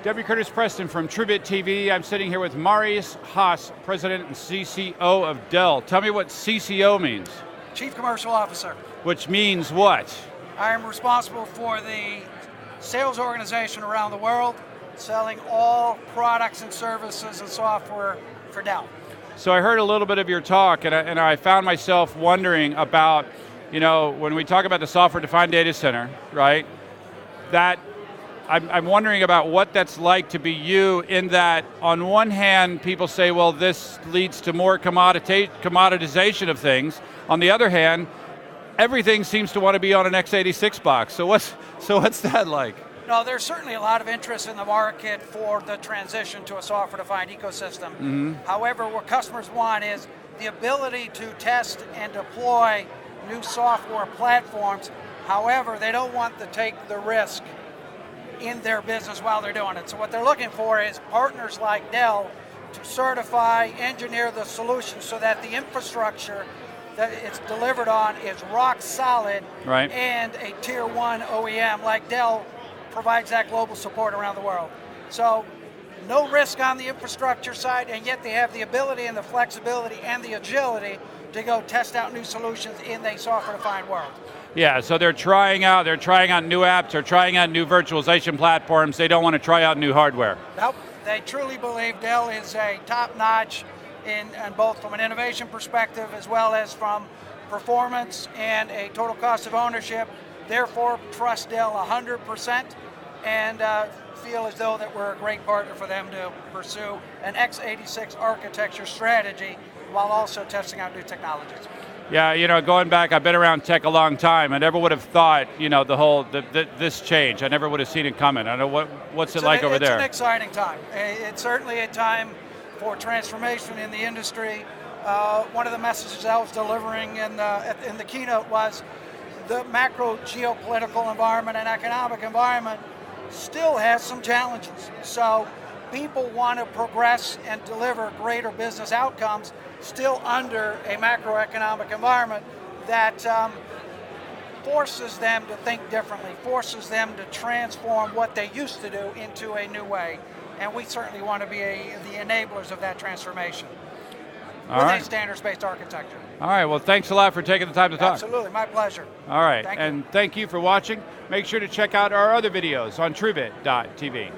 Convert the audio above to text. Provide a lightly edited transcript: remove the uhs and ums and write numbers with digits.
W. Curtis Preston from TrueBit TV. I'm sitting here with Marius Haas, President and CCO of Dell. Tell me what CCO means. Chief Commercial Officer. Which means what? I am responsible for the sales organization around the world, selling all products and services and software for Dell. So I heard a little bit of your talk, and I found myself wondering about, when we talk about the software-defined data center, right, that I'm wondering about what that's like to be you, in that on one hand, people say, well, this leads to more commoditization of things. On the other hand, everything seems to want to be on an x86 box. So what's that like? No, there's certainly a lot of interest in the market for the transition to a software-defined ecosystem. Mm-hmm. However, what customers want is the ability to test and deploy new software platforms. However, they don't want to take the risk in their business while they're doing it. So what they're looking for is partners like Dell to certify, engineer the solution so that the infrastructure that it's delivered on is rock solid, right, and a tier 1 OEM like Dell provides that global support around the world. So no risk on the infrastructure side, and yet they have the ability and the flexibility and the agility to go test out new solutions in a software-defined world. Yeah, so they're trying out new apps, they're trying out new virtualization platforms, they don't want to try out new hardware. Nope, they truly believe Dell is a top-notch in both from an innovation perspective as well as from performance and a total cost of ownership. Therefore, trust Dell 100% and feel as though that we're a great partner for them to pursue an x86 architecture strategy while also testing out new technologies. Yeah, going back, I've been around tech a long time. I never would have thought, this change. I never would have seen it coming. I know what's it like over there. It's an exciting time. It's certainly a time for transformation in the industry. One of the messages I was delivering in the keynote was the macro geopolitical environment and economic environment still has some challenges. So people want to progress and deliver greater business outcomes still under a macroeconomic environment that forces them to think differently, forces them to transform what they used to do into a new way. And we certainly want to be the enablers of that transformation with a standards-based architecture. All right, well, thanks a lot for taking the time to talk. Absolutely, my pleasure. All right, thank you for watching. Make sure to check out our other videos on TrueBit.tv.